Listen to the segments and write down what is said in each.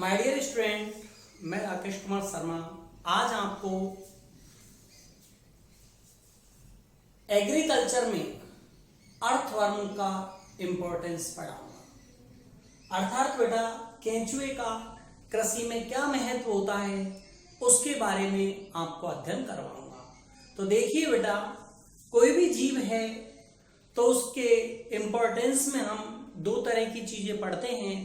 My dear student, मैं राकेश कुमार शर्मा आज आपको एग्रीकल्चर में अर्थवर्म का इंपॉर्टेंस पढ़ाऊंगा। अर्थात बेटा केंचुए का कृषि में क्या महत्व होता है उसके बारे में आपको अध्ययन करवाऊंगा। तो देखिए बेटा, कोई भी जीव है तो उसके इंपॉर्टेंस में हम दो तरह की चीजें पढ़ते हैं।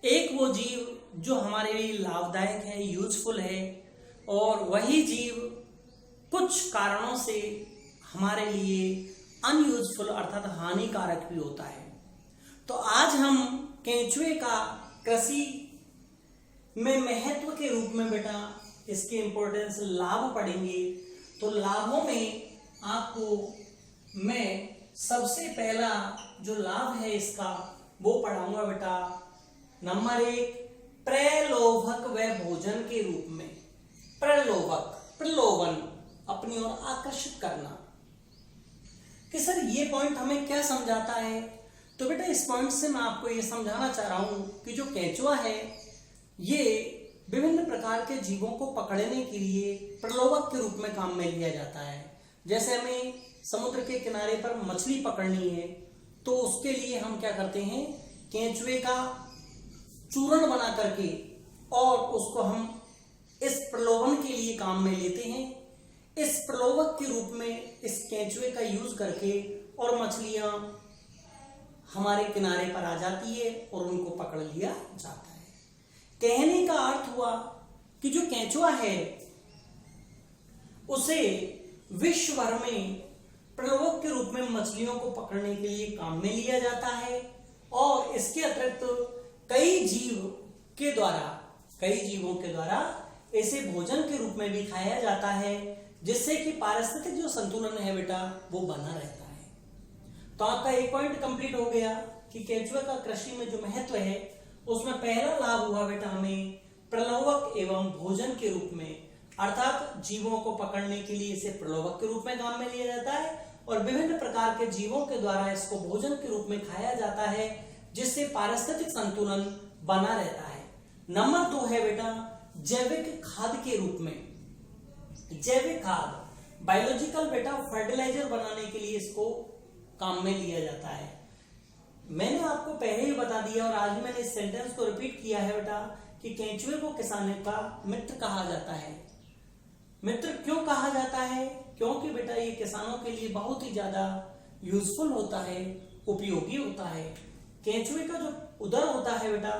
एक वो जीव जो हमारे लिए लाभदायक है, यूजफुल है, और वही जीव कुछ कारणों से हमारे लिए अनयूजफुल अर्थात हानिकारक भी होता है। तो आज हम केंचुए का कृषि में महत्व के रूप में बेटा इसके इंपॉर्टेंस लाभ पढ़ेंगे। तो लाभों में आपको मैं सबसे पहला जो लाभ है इसका वो पढ़ाऊंगा बेटा। नंबर 1, प्रलोभक व भोजन के रूप में। प्रलोभक, प्रलोभन, अपनी ओर आकर्षित करना। कि सर ये पॉइंट हमें क्या समझाता है? तो बेटा इस पॉइंट से मैं आपको ये समझाना चाह रहा हूं कि जो केंचुआ है ये विभिन्न प्रकार के जीवों को पकड़ने के लिए प्रलोभक के रूप में काम में लिया जाता है। जैसे हमें समुद्र के किनारे पर मछली पकड़नी है तो उसके लिए हम क्या करते हैं, केंचुए का चूर्ण बना करके और उसको हम इस प्रलोभन के लिए काम में लेते हैं। इस प्रलोभक के रूप में इस केंचुए का यूज करके और मछलियां हमारे किनारे पर आ जाती है और उनको पकड़ लिया जाता है। कहने का अर्थ हुआ कि जो केंचुआ है उसे विश्व भर में प्रलोभक के रूप में मछलियों को पकड़ने के लिए काम में लिया जाता है। और इसके अतिरिक्त कई जीवों के द्वारा इसे भोजन के रूप में भी खाया जाता है, जिससे कि पारिस्थितिक जो संतुलन है बेटा वो बना रहता है। तो आपका एक पॉइंट कंप्लीट हो गया कि केंचुए का कृषि में जो महत्व है उसमें पहला लाभ हुआ बेटा हमें प्रलोभक एवं भोजन के रूप में। अर्थात जीवों को पकड़ने के लिए इसे प्रलोभक के रूप में काम में लिया जाता है और विभिन्न प्रकार के जीवों के द्वारा इसको भोजन के रूप में खाया जाता है, जिससे पारिस्थितिक संतुलन बना रहता है। नंबर 2 है बेटा जैविक खाद के रूप में। जैविक खाद, बायोलॉजिकल बेटा फर्टिलाइजर बनाने के लिए इसको काम में लिया जाता है। मैंने आपको पहले ही बता दिया और आज मैंने इस सेंटेंस को रिपीट किया है बेटा कि केंचुए को किसानों का मित्र कहा जाता है। मित्र क्यों कहा जाता है? क्योंकि बेटा ये किसानों के लिए बहुत ही ज्यादा यूजफुल होता है, उपयोगी होता है। केंचुए का जो उदर होता है बेटा,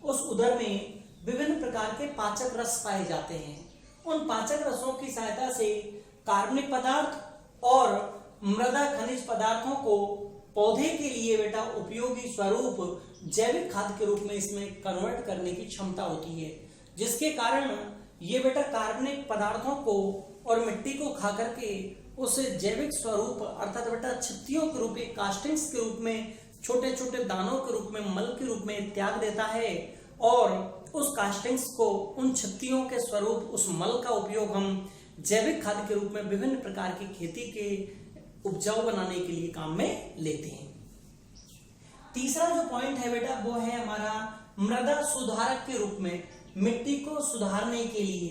उस उदर में विभिन्न प्रकार के पाचक रस पाए जाते हैं। उन पाचक रसों की सहायता से कार्बनिक पदार्थ और मृदा खनिज पदार्थों को पौधे के लिए बेटा उपयोगी स्वरूप जैविक खाद के रूप में इसमें कन्वर्ट करने की क्षमता होती है, जिसके कारण ये बेटा कार्बनिक पदार्थों को और मिट्टी को खा करके उस जैविक स्वरूप अर्थात बेटा छित्तियों के रूप में, कास्टिंग्स के रूप में, छोटे छोटे दानों के रूप में, मल के रूप में त्याग देता है और उस कास्टिंग्स को, उन छित्तियों के स्वरूप उस मल का उपयोग हम जैविक खाद के रूप में विभिन्न प्रकार की खेती के उपजाऊ बनाने के लिए काम में लेते हैं। तीसरा जो पॉइंट है बेटा वो है हमारा मृदा सुधारक के रूप में, मिट्टी को सुधारने के लिए।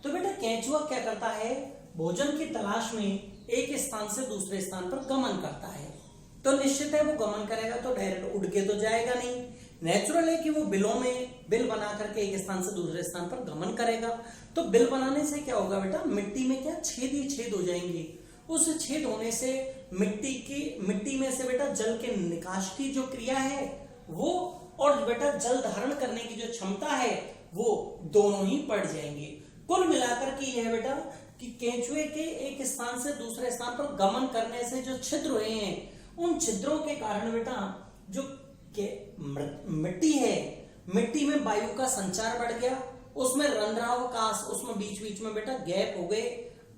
तो बेटा केंचुआ क्या करता है, भोजन की तलाश में एक स्थान से दूसरे स्थान पर गमन करता है। तो निश्चित है वो गमन करेगा तो डायरेक्ट उड़ के तो जाएगा नहीं। नेचुरल है कि वो बिलों में बिल बना करके एक स्थान से दूसरे स्थान पर गमन करेगा। तो बिल बनाने से क्या होगा बेटा, मिट्टी में क्या छेद ही छेद हो जाएंगे। उस छेद होने से मिट्टी में से बेटा जल के निकास की जो क्रिया है वो और बेटा जल धारण करने की जो क्षमता है वो दोनों ही बढ़ जाएंगे। कुल मिलाकर के यह बेटा कि केंचुए के एक स्थान से दूसरे स्थान पर गमन करने से जो छिद्र हुए हैं उन छिद्रों के कारण बेटा जो मिट्टी है, मिट्टी में वायु का संचार बढ़ गया, उसमें रंध्रावकाश, उसमें बीच बीच में बेटा गैप हो गए,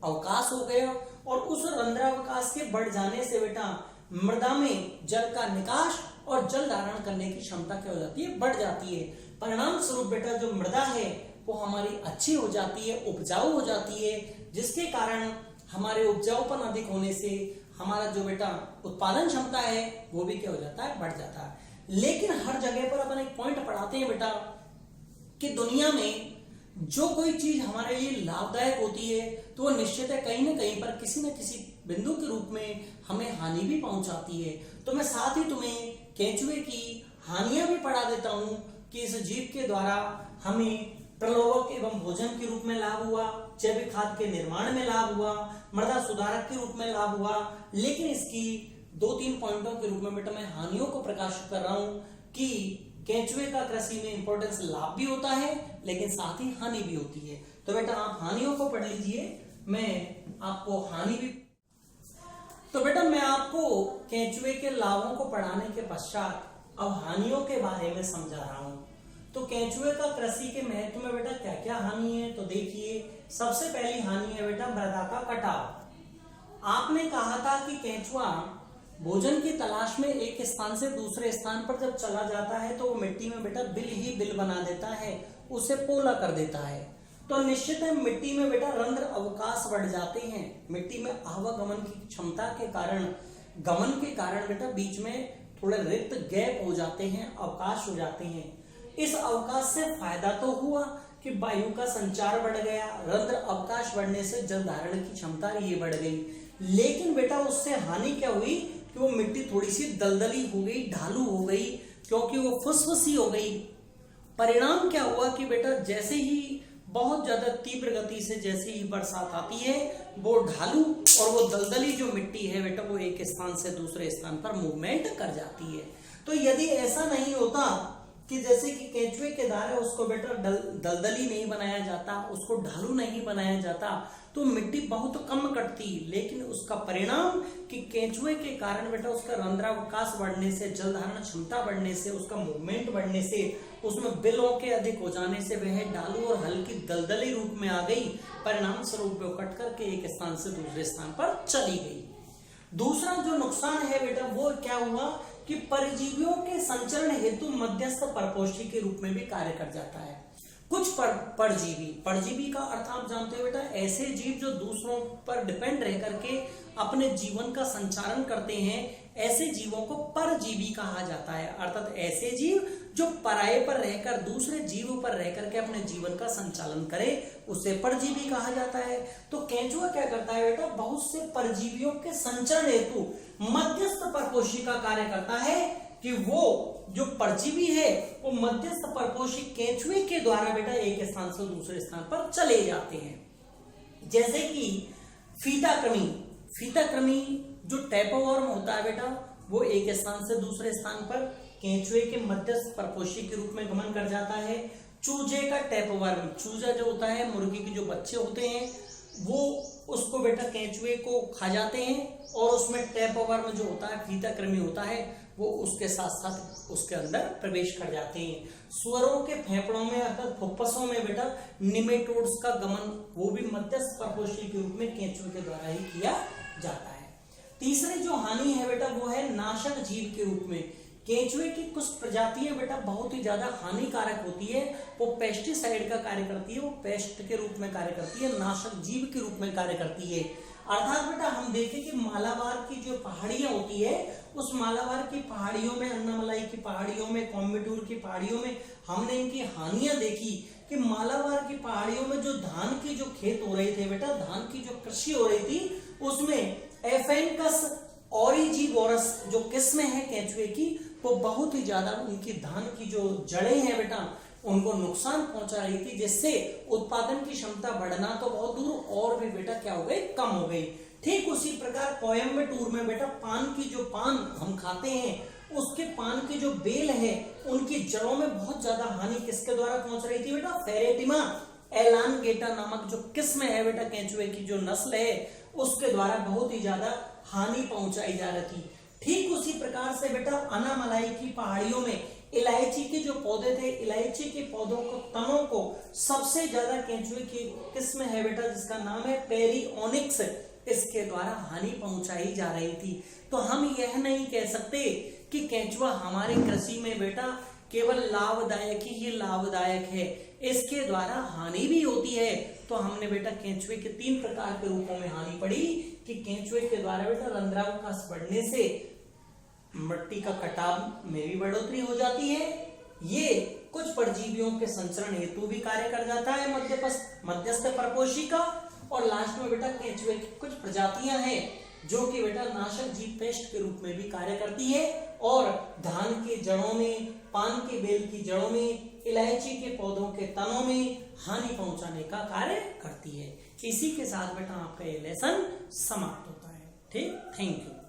अवकाश हो गया और उस रंध्रावकाश के बढ़ जाने से बेटा मृदा में जल का निकास और जल धारण करने की क्षमता क्या हो जाती है, बढ़ जाती है। परिणाम स्वरूप बेटा जो मृदा है वो हमारी अच्छी हो जाती है, उपजाऊ हो जाती है, जिसके कारण हमारे उपजाऊपन अधिक होने से हमारा जो बेटा उत्पादन क्षमता है वो भी क्या हो जाता है, बढ़ जाता है। लेकिन हर जगह पर अपन एक पॉइंट पढ़ाते हैं बेटा कि दुनिया में जो कोई चीज हमारे लिए लाभदायक होती है तो वो निश्चित है कहीं ना कहीं पर किसी न किसी बिंदु के रूप में हमें हानि भी पहुंचाती है। तो मैं साथ ही तुम्हें केंचुए की हानियां भी पढ़ा देता हूं कि इस जीव के द्वारा हमें प्रलोभक एवं भोजन के रूप में लाभ हुआ, जैविक खाद के निर्माण में लाभ हुआ, मृदा सुधारक के रूप में लाभ हुआ, लेकिन इसकी 2-3 पॉइंटों के रूप में बेटा मैं हानियों को प्रकाशित कर रहा हूं कि केंचुए का कृषि में इंपॉर्टेंस लाभ भी होता है लेकिन साथ ही हानि भी होती है। तो बेटा आप हानियों को पढ़ लीजिए, मैं आपको हानि भी। तो बेटा मैं आपको केंचुए के लाभों को पढ़ाने के पश्चात अब हानियों के बारे में समझा रहा हूं। तो केंचुए का कृषि के महत्व में बेटा क्या क्या हानि है, तो देखिए सबसे पहली हानि है बेटा मृदा का कटाव। आपने कहा था कि केंचुआ भोजन की तलाश में एक स्थान से दूसरे स्थान पर जब चला जाता है तो वो मिट्टी में बेटा बिल ही बिल बना देता है, उसे पोला कर देता है। तो निश्चित है मिट्टी में बेटा रंध्र अवकाश बढ़ जाते हैं, मिट्टी में आवागमन की क्षमता के कारण गमन के कारण बेटा बीच में थोड़े रिक्त गैप हो जाते हैं, अवकाश हो जाते हैं। इस अवकाश से फायदा तो हुआ कि वायु का संचार बढ़ गया, रंध्र अवकाश बढ़ने से जल धारण की क्षमता ये बढ़ गई, लेकिन बेटा उससे हानि क्या हुई कि वो मिट्टी थोड़ी सी दलदली हो गई, ढालू हो गई, क्योंकि वो फुसफुसी हो गई। परिणाम क्या हुआ कि बेटा जैसे ही बहुत ज्यादा तीव्र गति से जैसे ही बरसात आती है वो ढालू और वो दलदली जो मिट्टी है बेटा वो एक स्थान से दूसरे स्थान पर मूवमेंट कर जाती है। तो यदि ऐसा नहीं होता कि जैसे कि केंचुए के द्वारा उसको बेटा दलदली नहीं बनाया जाता, उसको ढालू नहीं बनाया जाता, तो मिट्टी बहुत कम कटती, लेकिन उसका परिणाम कि केंचुए के कारण बेटा उसका रंध्रावकाश बढ़ने से, जल धारण क्षमता बढ़ने से, उसका मूवमेंट बढ़ने से, उसमें बिलों के अधिक हो जाने से वह ढालू और हल्की दलदली रूप में आ गई। परिणाम स्वरूप वो कट करके एक स्थान से दूसरे स्थान पर चली गई। दूसरा जो नुकसान है बेटा वो क्या हुआ कि परजीवियों के संचरण हेतु मध्यस्थ परपोषी के रूप में भी कार्य कर जाता है। कुछ परजीवी का अर्थ आप जानते हो बेटा, ऐसे जीव जो दूसरों पर डिपेंड रह करके अपने जीवन का संचालन करते हैं, ऐसे जीवों को परजीवी कहा जाता है। अर्थात ऐसे जीव जो पराये पर रहकर, दूसरे जीवों पर रह करके अपने जीवन का संचालन करे, उसे परजीवी कहा जाता है। तो केंचुआ क्या करता है बेटा, बहुत से परजीवियों के संचरण हेतु मध्यस्थ परपोषी का कार्य करता है कि वो जो परजीवी है वो मध्यस्थ परपोषी केंचुए के द्वारा बेटा एक स्थान से दूसरे स्थान पर चले जाते हैं। जैसे कि फीताकृमि जो टैपोवर्म होता है बेटा वो एक स्थान से दूसरे स्थान पर केंचुए के मध्यस्थ परपोषी के रूप में गमन कर जाता है। चूजे का टैपोवर्म, चूजा जो होता है मुर्गी के जो बच्चे होते हैं वो उसको बेटा केंचुए को खा जाते हैं और उसमें टैपोवर्म जो होता है, फीताकृमि होता है, वो उसके साथ साथ उसके अंदर प्रवेश कर जाते हैं। सुअरों के फेफड़ों में अर्थात फुफ्फुसों में बेटा निमेटोड्स का गमन वो भी मध्यस्थ परपोषी के रूप में केंचुए के द्वारा ही किया जाता है। तीसरी जो हानि है बेटा वो है नाशक जीव के रूप में। केंचुए की कुछ प्रजातियां बेटा बहुत ही ज्यादा हानिकारक होती है, वो पेस्टिसाइड का कार्य करती है, वो पेस्ट के रूप में कार्य करती है, नाशक जीव के रूप में कार्य करती है। अर्थात बेटा हम देखें कि मालाबार की जो पहाड़ियां होती है, उस मालाबार की पहाड़ियों में, अन्नामलाई की पहाड़ियों में, कोयम्बटूर की पहाड़ियों में हमने इनकी हानियां देखी कि मालाबार की पहाड़ियों में जो धान की जो खेत हो रहे थे बेटा, धान की जो कृषि हो रही थी, उसमें एफेनकस ओरिजिवोरस जो किस्में हैं केंचुए की, वो बहुत ही ज्यादा उनकी धान की जो जड़ें हैं बेटा उनको नुकसान पहुंचा रही थी, जिससे उत्पादन की क्षमता बढ़ना तो बहुत दूर और भी बेटा क्या हो गई, कम हो गई। ठीक उसी प्रकार कोयम्बटूर में बेटा पान की जो पान हम खाते हैं उसके पान के जो बेल है उनकी जड़ों में बहुत ज्यादा हानि किसके द्वारा पहुंच रही थी बेटा, फेरेटिमा एलांगेटा नामक जो किस्म है बेटा केंचुए की जो नस्ल है उसके द्वारा बहुत ही ज्यादा हानि पहुंचाई जा रही थी। ठीक उसी प्रकार से बेटा अनामलाई की पहाड़ियों में इलायची के जो पौधे थे, इलायची के पौधों को, तनों को सबसे ज्यादा केंचुए की किस्म है बेटा जिसका नाम है पेरियोनिक्स, इसके द्वारा हानि पहुंचाई जा रही थी। तो हम यह नहीं कह सकते कि केंचुआ हमारी कृषि में बेटा केवल लाभदायक ही लाभदायक है, इसके द्वारा हानि भी होती है। तो हमने बेटा केंचुए के 3 प्रकार के रूपों में हानि पड़ी कि केंचुए के द्वारा बेटा रंध्रावकाश बढ़ने से मिट्टी का कटाव में भी बढ़ोतरी हो जाती है, ये कुछ परजीवियों के संचरण हेतु भी कार्य कर जाता है मध्यस्थ परपोषी का। और लास्ट में बेटा केंचुए की कुछ प्रजातियां हैं जो कि बेटा नाशक जीव पेस्ट के रूप में भी कार्य करती है और धान के जड़ों में, पान के बेल की जड़ों में, इलायची के पौधों के तनों में हानि पहुंचाने का कार्य करती है। इसी के साथ बेटा आपका ये लेसन समाप्त होता है। ठीक, थैंक यू।